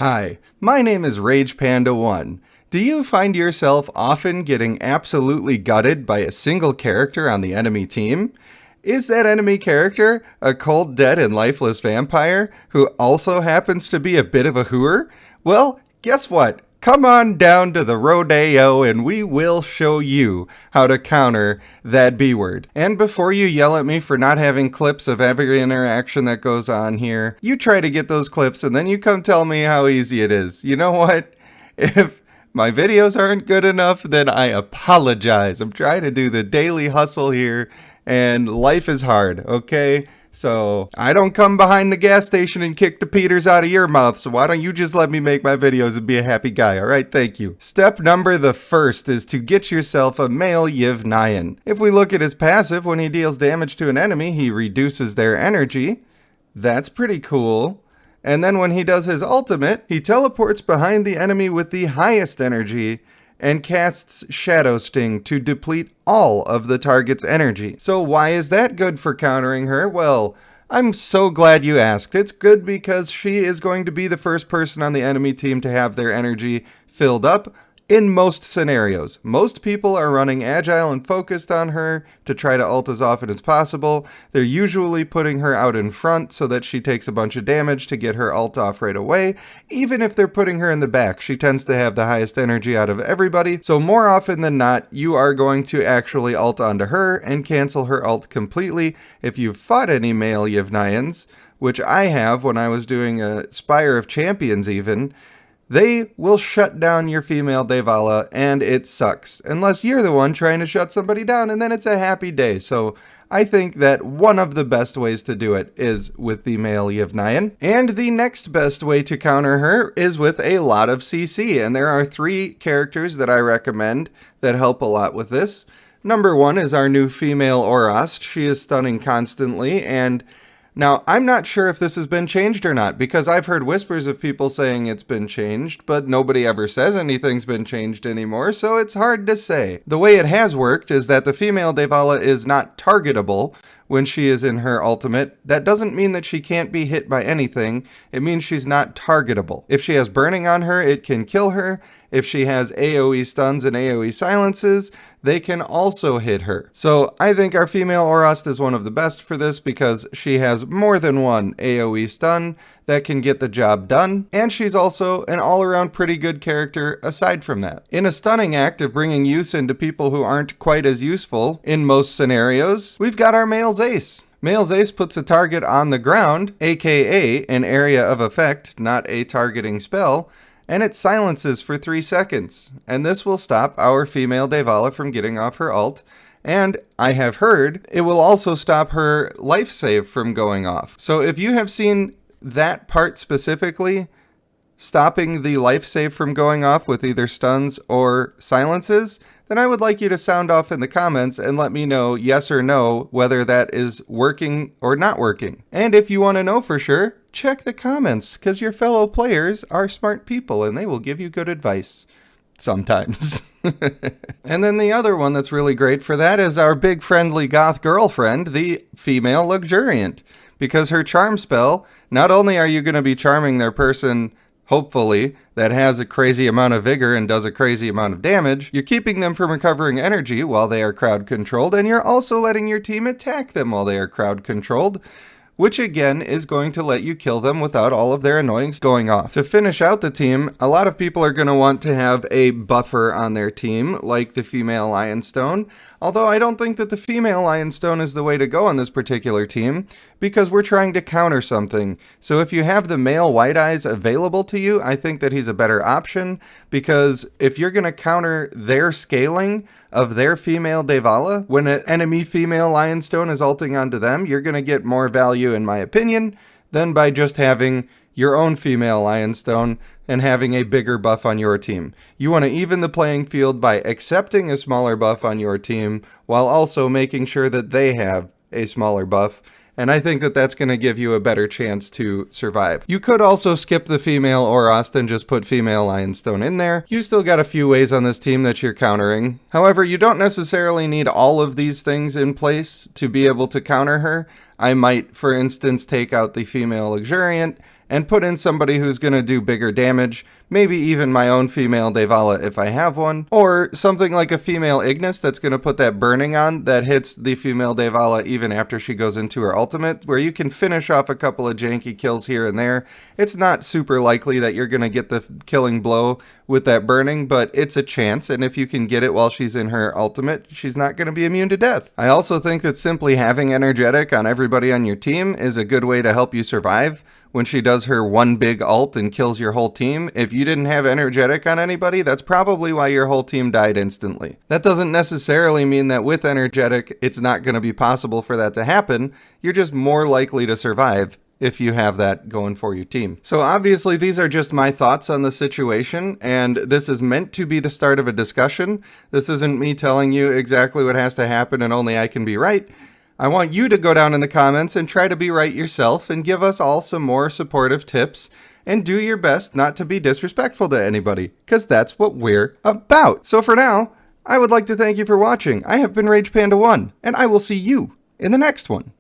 Hi, my name is RagePanda1. Do you find yourself often getting absolutely gutted by a single character on the enemy team? Is that enemy character a cold, dead, and lifeless vampire who also happens to be a bit of a hooer? Well, guess what? Come on down to the rodeo and we will show you how to counter that B word. And before you yell at me for not having clips of every interaction that goes on here, you try to get those clips and then you come tell me how easy it is. You know what? If my videos aren't good enough, then I apologize. I'm trying to do the daily hustle here and life is hard, okay? So I don't come behind the gas station and kick the Peters out of your mouth, so why don't you just let me make my videos and be a happy guy, alright? Thank you. Step number the first is to get yourself a male Nyan. If we look at his passive, when he deals damage to an enemy, he reduces their energy. That's pretty cool. And then when he does his ultimate, he teleports behind the enemy with the highest energy and casts Shadow Sting to deplete all of the target's energy. So why is that good for countering her? Well, I'm so glad you asked. It's good because she is going to be the first person on the enemy team to have their energy filled up in most scenarios. Most people are running agile and focused on her to try to ult as often as possible. They're usually putting her out in front so that she takes a bunch of damage to get her ult off right away. Even if they're putting her in the back, she tends to have the highest energy out of everybody. So more often than not, you are going to actually ult onto her and cancel her ult completely. If you've fought any male Yevnyans, which I have when I was doing a Spire of Champions even, they will shut down your female Daevala, and it sucks. Unless you're the one trying to shut somebody down, and then it's a happy day. So I think that one of the best ways to do it is with the male Nyan. And the next best way to counter her is with a lot of CC. And there are 3 characters that I recommend that help a lot with this. Number 1 is our new female Orust. She is stunning constantly, and now, I'm not sure if this has been changed or not, because I've heard whispers of people saying it's been changed, but nobody ever says anything's been changed anymore, so it's hard to say. The way it has worked is that the female Daevala is not targetable when she is in her ultimate. That doesn't mean that she can't be hit by anything, it means she's not targetable. If she has burning on her, it can kill her. If she has AoE stuns and AoE silences, they can also hit her. So I think our female Orust is one of the best for this because she has more than one AoE stun that can get the job done, and she's also an all-around pretty good character aside from that. In a stunning act of bringing use into people who aren't quite as useful in most scenarios, we've got our Male's Ace. Male's Ace puts a target on the ground, aka an area of effect, not a targeting spell, and it silences for 3 seconds. And this will stop our female Daevala from getting off her ult, and I have heard it will also stop her life save from going off. So if you have seen that part specifically, stopping the life save from going off with either stuns or silences, then I would like you to sound off in the comments and let me know yes or no whether that is working or not working. And if you want to know for sure, check the comments, because your fellow players are smart people and they will give you good advice. Sometimes. And then the other one that's really great for that is our big friendly goth girlfriend, the female Luxuriant. Because her charm spell, not only are you going to be charming their person, hopefully, that has a crazy amount of vigor and does a crazy amount of damage, you're keeping them from recovering energy while they are crowd controlled, and you're also letting your team attack them while they are crowd controlled, which again is going to let you kill them without all of their annoyings going off. To finish out the team, a lot of people are going to want to have a buffer on their team, like the female Lionstone, although I don't think that the female Lionstone is the way to go on this particular team, because we're trying to counter something. So if you have the male White Eyes available to you, I think that he's a better option, because if you're going to counter their scaling of their female Daevala, when an enemy female Lionstone is ulting onto them, you're going to get more value, in my opinion, than by just having your own female Lionstone and having a bigger buff on your team. You want to even the playing field by accepting a smaller buff on your team while also making sure that they have a smaller buff. And I think that that's going to give you a better chance to survive. You could also skip the female Orust and just put female Lionstone in there. You still got a few ways on this team that you're countering. However, you don't necessarily need all of these things in place to be able to counter her. I might, for instance, take out the female Luxuriant and put in somebody who's going to do bigger damage, maybe even my own female Daevala if I have one, or something like a female Ignis that's going to put that burning on that hits the female Daevala even after she goes into her ultimate, where you can finish off a couple of janky kills here and there. It's not super likely that you're going to get the killing blow with that burning, but it's a chance, and if you can get it while she's in her ultimate, she's not going to be immune to death. I also think that simply having energetic on everybody on your team is a good way to help you survive. When she does her one big ult and kills your whole team, if you didn't have energetic on anybody, that's probably why your whole team died instantly. That doesn't necessarily mean that with energetic, it's not going to be possible for that to happen. You're just more likely to survive if you have that going for your team. So obviously these are just my thoughts on the situation, and this is meant to be the start of a discussion. This isn't me telling you exactly what has to happen and only I can be right. I want you to go down in the comments and try to be right yourself and give us all some more supportive tips and do your best not to be disrespectful to anybody, because that's what we're about. So for now, I would like to thank you for watching. I have been RagePanda1, and I will see you in the next one.